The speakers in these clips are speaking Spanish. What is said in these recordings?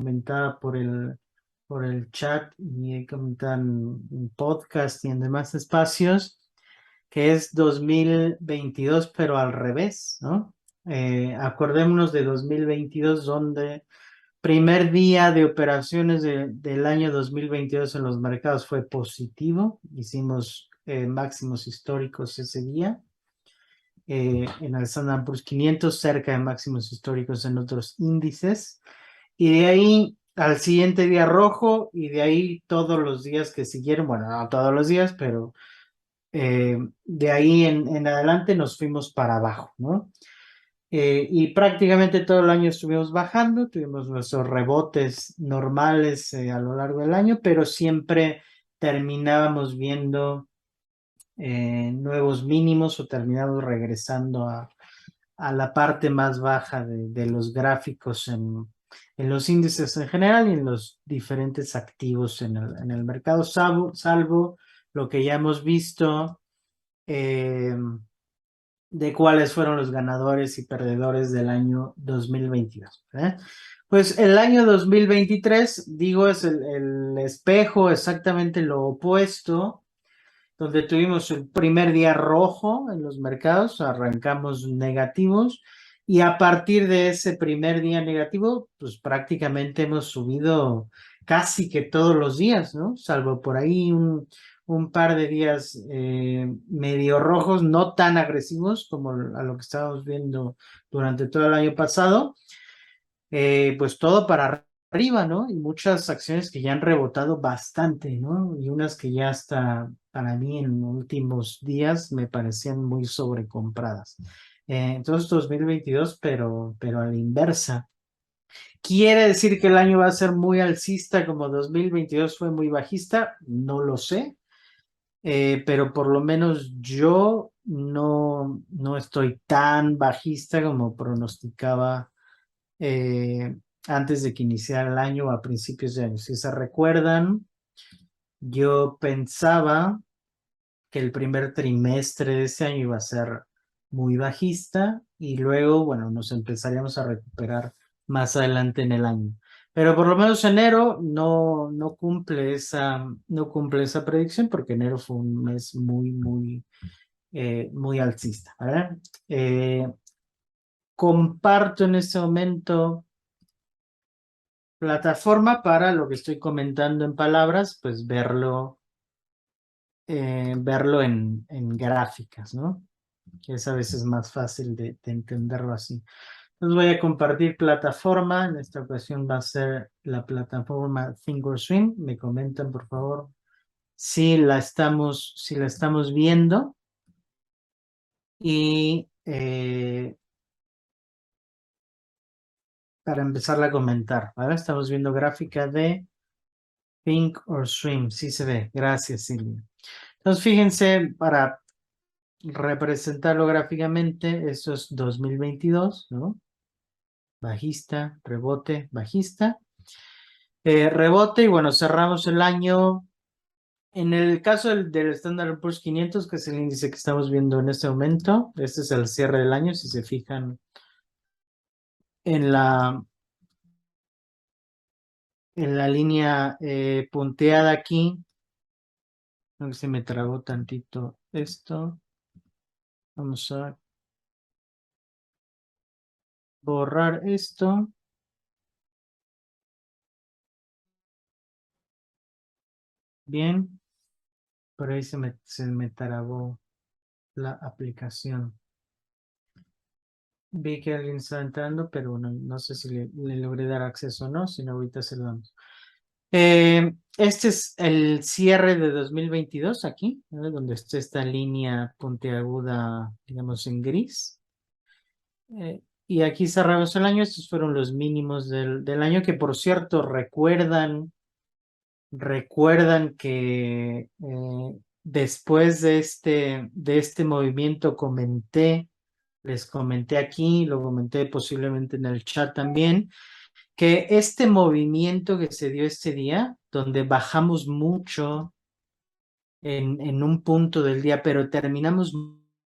comentaba por el chat y comentaba en podcast y en demás espacios, que es 2022, pero al revés, ¿no? Acordémonos de 2022, donde primer día de operaciones del año 2022 en los mercados fue positivo. Hicimos máximos históricos ese día. En el Standard Poor's 500, cerca de máximos históricos en otros índices. Y de ahí al siguiente día rojo, y de ahí todos los días que siguieron, bueno, no todos los días, pero de ahí en adelante nos fuimos para abajo, ¿no? Y prácticamente todo el año estuvimos bajando, tuvimos nuestros rebotes normales a lo largo del año, pero siempre terminábamos viendo nuevos mínimos o terminamos regresando a la parte más baja de los gráficos en los índices en general y en los diferentes activos en el mercado, salvo lo que ya hemos visto de cuáles fueron los ganadores y perdedores del año 2022. Pues el año 2023, digo, es el espejo, exactamente lo opuesto, donde tuvimos el primer día rojo en los mercados, arrancamos negativos, y a partir de ese primer día negativo, pues prácticamente hemos subido casi que todos los días, ¿no? Salvo por ahí un par de días medio rojos, no tan agresivos como a lo que estábamos viendo durante todo el año pasado, pues todo para arriba, ¿no? Y muchas acciones que ya han rebotado bastante, ¿no? Y unas que ya hasta para mí en últimos días me parecían muy sobrecompradas. Entonces 2022, pero a la inversa. ¿Quiere decir que el año va a ser muy alcista como 2022 fue muy bajista? No lo sé, pero por lo menos yo no estoy tan bajista como pronosticaba antes de que iniciara el año o a principios de año. Si se recuerdan, yo pensaba que el primer trimestre de ese año iba a ser muy bajista y luego, bueno, nos empezaríamos a recuperar más adelante en el año. Pero por lo menos enero no cumple esa predicción, porque enero fue un mes muy alcista, ¿verdad? Comparto en este momento plataforma para lo que estoy comentando en palabras, pues verlo en gráficas, ¿no? Que es a veces más fácil de entenderlo así. Entonces voy a compartir plataforma. En esta ocasión va a ser la plataforma Thinkorswim. Me comentan, por favor, si la estamos viendo. Y para empezar a comentar, ¿vale? Estamos viendo gráfica de Thinkorswim. Sí se ve. Gracias, Silvia. Entonces, fíjense, para representarlo gráficamente, esto es 2022, ¿no? Bajista, rebote, bajista. Rebote, y bueno, cerramos el año. En el caso del Standard Poor's 500, que es el índice que estamos viendo en este momento, este es el cierre del año, si se fijan en la línea punteada aquí. Creo que se me trabó tantito esto. Vamos a borrar esto. Bien, por ahí se me trabó la aplicación. Vi que alguien está entrando, pero no sé si le logré dar acceso o no, sino ahorita se lo damos. Este es el cierre de 2022 aquí, ¿no? Donde está esta línea puntiaguda, digamos, en gris. Y aquí cerramos el año. Estos fueron los mínimos del año, que por cierto recuerdan que después de este movimiento les comenté aquí, lo comenté posiblemente en el chat también, que este movimiento que se dio este día, donde bajamos mucho en un punto del día, pero terminamos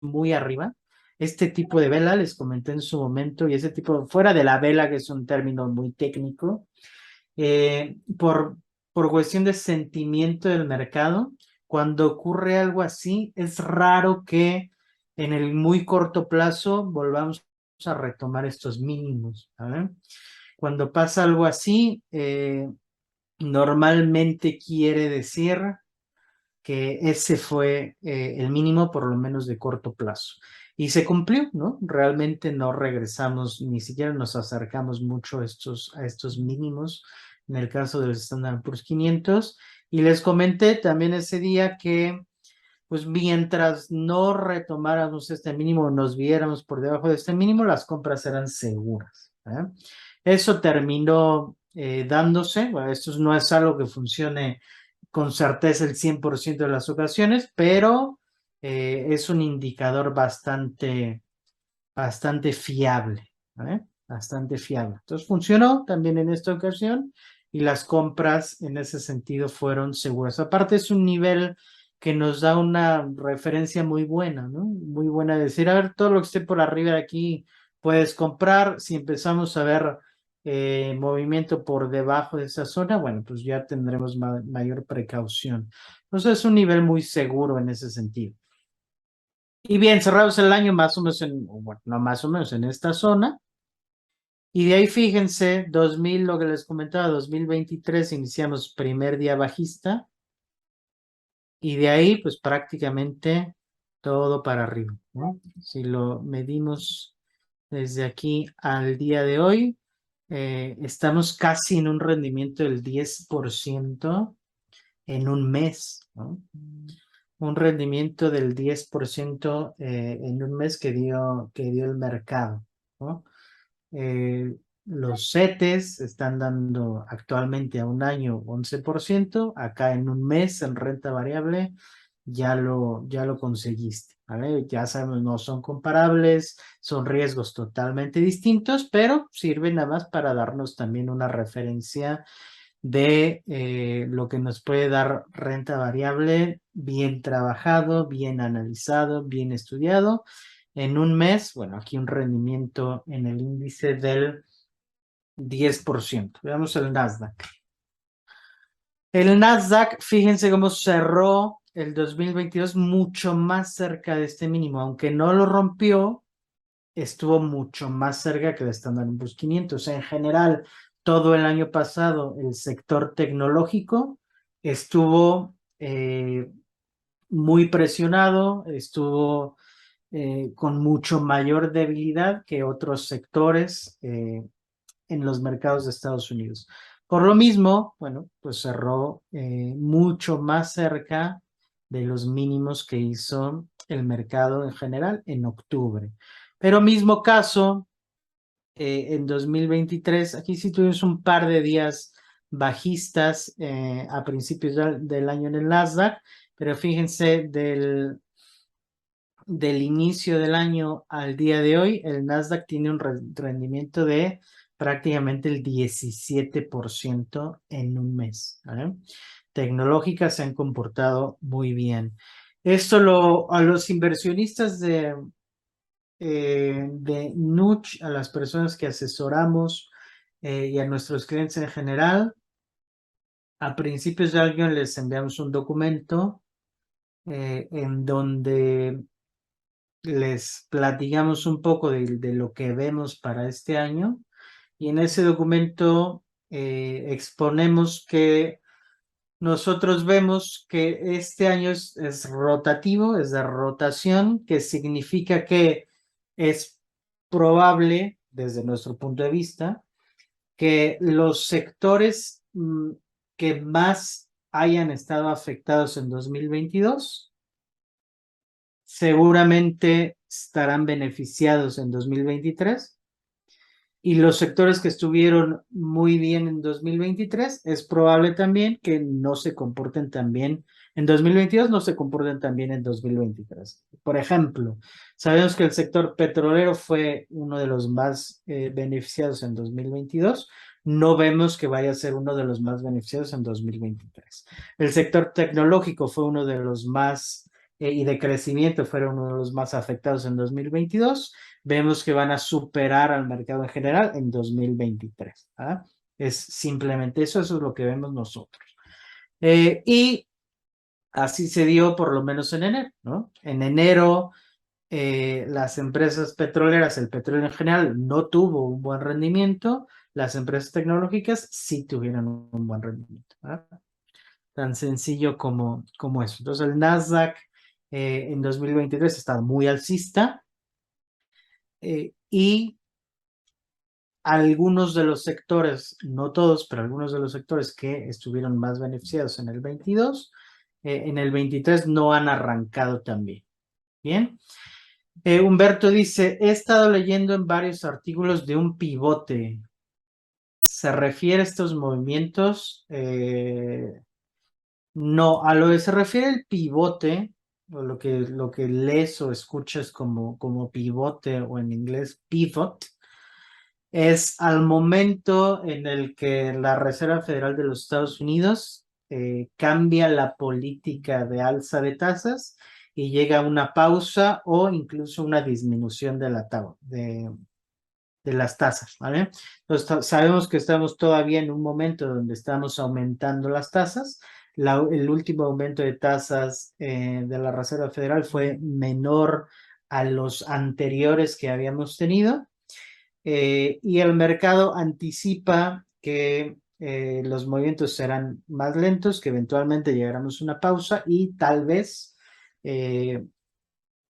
muy arriba, este tipo de vela, les comenté en su momento, y ese tipo, fuera de la vela, que es un término muy técnico, por cuestión de sentimiento del mercado. Cuando ocurre algo así, es raro que en el muy corto plazo volvamos a retomar estos mínimos. ¿Vale? Cuando pasa algo así, normalmente quiere decir que ese fue el mínimo, por lo menos de corto plazo. Y se cumplió, ¿no? Realmente no regresamos, ni siquiera nos acercamos mucho a estos mínimos en el caso del Standard Poor's 500. Y les comenté también ese día que, pues mientras no retomáramos este mínimo, nos viéramos por debajo de este mínimo, las compras eran seguras. ¿Eh? Eso terminó dándose. Bueno, esto no es algo que funcione con certeza el 100% de las ocasiones, pero es un indicador bastante fiable, ¿vale? Bastante fiable. Entonces funcionó también en esta ocasión y las compras en ese sentido fueron seguras. Aparte es un nivel que nos da una referencia muy buena, ¿no? Muy buena de decir, a ver, todo lo que esté por arriba de aquí puedes comprar. Si empezamos a ver movimiento por debajo de esa zona, bueno, pues ya tendremos mayor precaución. Entonces es un nivel muy seguro en ese sentido. Y bien, cerramos el año más o menos bueno, no más o menos en esta zona. Y de ahí fíjense, 2000, lo que les comentaba, 2023 iniciamos primer día bajista. Y de ahí, pues prácticamente todo para arriba, ¿no? Si lo medimos desde aquí al día de hoy, estamos casi en un rendimiento del 10% en un mes, ¿no? Un rendimiento del 10% en un mes que dio el mercado, ¿no? Los CETES están dando actualmente a un año 11%, acá en un mes en renta variable ya lo conseguiste, ¿vale? Ya sabemos, no son comparables, son riesgos totalmente distintos, pero sirven nada más para darnos también una referencia de lo que nos puede dar renta variable bien trabajado, bien analizado, bien estudiado. En un mes, bueno, aquí un rendimiento en el índice del 10%. Veamos el Nasdaq. El Nasdaq, fíjense cómo cerró el 2022 mucho más cerca de este mínimo, aunque no lo rompió, estuvo mucho más cerca que el Standard Poor's 500. En general, todo el año pasado, el sector tecnológico estuvo muy presionado, estuvo con mucho mayor debilidad que otros sectores en los mercados de Estados Unidos. Por lo mismo, bueno, pues cerró mucho más cerca de los mínimos que hizo el mercado en general en octubre. Pero mismo caso, en 2023, aquí sí tuvimos un par de días bajistas a principios del año en el Nasdaq, pero fíjense del inicio del año al día de hoy, el Nasdaq tiene un rendimiento de prácticamente el 17% en un mes. ¿Vale? Tecnológicas se han comportado muy bien. Esto a los inversionistas de Nuch, a las personas que asesoramos y a nuestros clientes en general, a principios de año les enviamos un documento en donde les platicamos un poco de lo que vemos para este año y en ese documento exponemos que nosotros vemos que este año es rotativo, es de rotación, que significa que es probable, desde nuestro punto de vista, que los sectores que más hayan estado afectados en 2022 seguramente estarán beneficiados en 2023 y los sectores que estuvieron muy bien en 2023 es probable también que no se comporten tan bien en 2022, no se comporten tan bien en 2023. Por ejemplo, sabemos que el sector petrolero fue uno de los más beneficiados en 2022. No vemos que vaya a ser uno de los más beneficiados en 2023. El sector tecnológico fue uno de los más y de crecimiento fueron uno de los más afectados en 2022. Vemos que van a superar al mercado en general en 2023. ¿Ah? Es simplemente eso, eso es lo que vemos nosotros. Y así se dio por lo menos en enero, ¿no? En enero las empresas petroleras, el petróleo en general, no tuvo un buen rendimiento, las empresas tecnológicas sí tuvieron un buen rendimiento, ¿verdad? Tan sencillo como eso. Entonces el Nasdaq en 2023 está muy alcista y algunos de los sectores, no todos, pero algunos de los sectores que estuvieron más beneficiados en el 22, en el 23 no han arrancado tan bien. Bien. Humberto dice, he estado leyendo en varios artículos de un pivote. ¿Se refiere a estos movimientos? No, a lo que se refiere el pivote, o lo que lees o escuchas como pivote o en inglés pivot, es al momento en el que la Reserva Federal de los Estados Unidos cambia la política de alza de tasas y llega a una pausa o incluso una disminución de de las tasas, ¿vale? Entonces, sabemos que estamos todavía en un momento donde estamos aumentando las tasas. El último aumento de tasas de la Reserva Federal fue menor a los anteriores que habíamos tenido y el mercado anticipa que los movimientos serán más lentos, que eventualmente llegaremos a una pausa y tal vez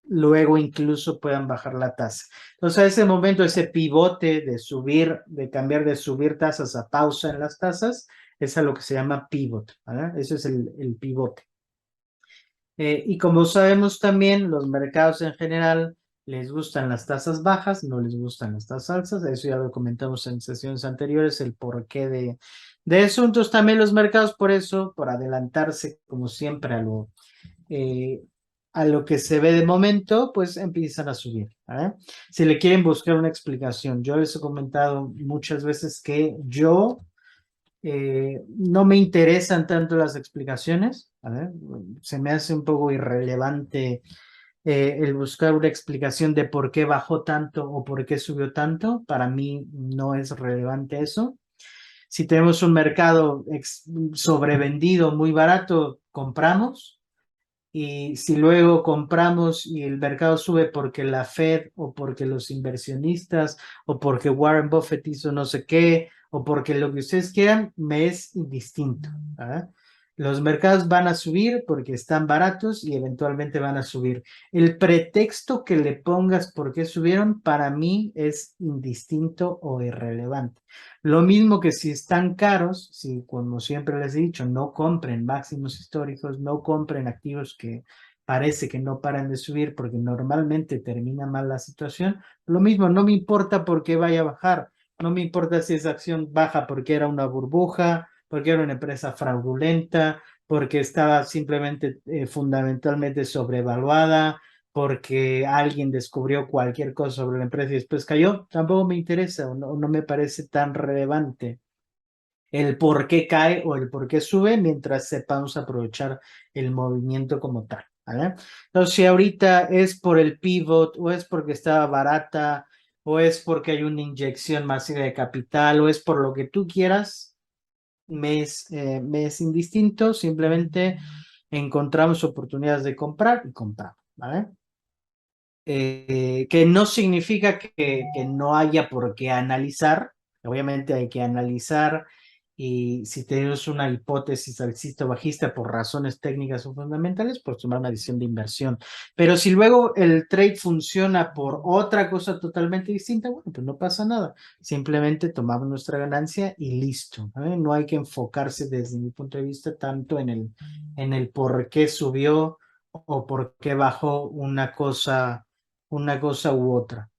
luego incluso puedan bajar la tasa. Entonces, a ese momento, ese pivote de subir, de cambiar de subir tasas a pausa en las tasas, es a lo que se llama pivot, ¿verdad? Eso es el pivote. Y como sabemos también, los mercados en general les gustan las tasas bajas, no les gustan las tasas altas. Eso ya lo comentamos en sesiones anteriores, el porqué de eso. Entonces también los mercados por eso, por adelantarse como siempre eh, a lo que se ve de momento, pues empiezan a subir, ¿vale? Si le quieren buscar una explicación, yo les he comentado muchas veces que no me interesan tanto las explicaciones, ¿vale? Se me hace un poco irrelevante el buscar una explicación de por qué bajó tanto o por qué subió tanto. Para mí no es relevante eso. Si tenemos un mercado sobrevendido muy barato, compramos. Y si luego compramos y el mercado sube porque la Fed o porque los inversionistas o porque Warren Buffett hizo no sé qué o porque lo que ustedes quieran, me es indistinto, ¿verdad? Los mercados van a subir porque están baratos y eventualmente van a subir. El pretexto que le pongas por qué subieron, para mí es indistinto o irrelevante. Lo mismo que si están caros, si como siempre les he dicho, no compren máximos históricos, no compren activos que parece que no paran de subir porque normalmente termina mal la situación. Lo mismo, no me importa por qué vaya a bajar, no me importa si esa acción baja porque era una burbuja, porque era una empresa fraudulenta, porque estaba simplemente fundamentalmente sobrevaluada, porque alguien descubrió cualquier cosa sobre la empresa y después cayó, tampoco me interesa o no me parece tan relevante el por qué cae o el por qué sube mientras sepamos aprovechar el movimiento como tal, ¿vale? Entonces, si ahorita es por el pivot o es porque estaba barata o es porque hay una inyección masiva de capital o es por lo que tú quieras, me es indistinto, simplemente encontramos oportunidades de comprar y compramos, ¿vale? Que no significa que no haya por qué analizar, obviamente hay que analizar y si tenemos una hipótesis alcista o bajista por razones técnicas o fundamentales, pues tomar una decisión de inversión. Pero si luego el trade funciona por otra cosa totalmente distinta, bueno, pues no pasa nada. Simplemente tomamos nuestra ganancia y listo, ¿vale? No hay que enfocarse desde mi punto de vista tanto en el por qué subió o por qué bajó una cosa u otra.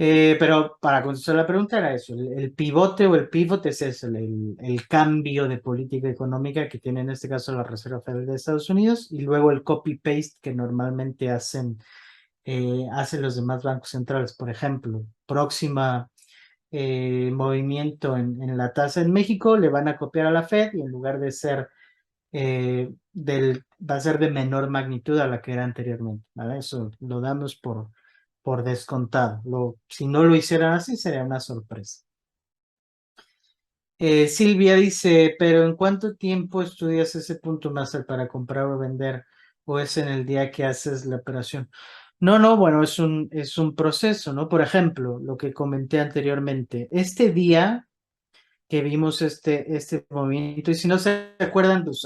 Pero para contestar la pregunta era eso, el pivote o el pivot es eso, el cambio de política económica que tiene en este caso la Reserva Federal de Estados Unidos y luego el copy-paste que normalmente hacen los demás bancos centrales. Por ejemplo, próxima movimiento en la tasa en México, le van a copiar a la Fed y en lugar de ser va a ser de menor magnitud a la que era anteriormente, ¿vale? Eso lo damos por descontado. Si no lo hicieran así, sería una sorpresa. Silvia dice, pero ¿en cuánto tiempo estudias ese punto máster para comprar o vender? ¿O es en el día que haces la operación? No, bueno, es un proceso, ¿no? Por ejemplo, lo que comenté anteriormente, este día que vimos este movimiento, y si no se acuerdan, pues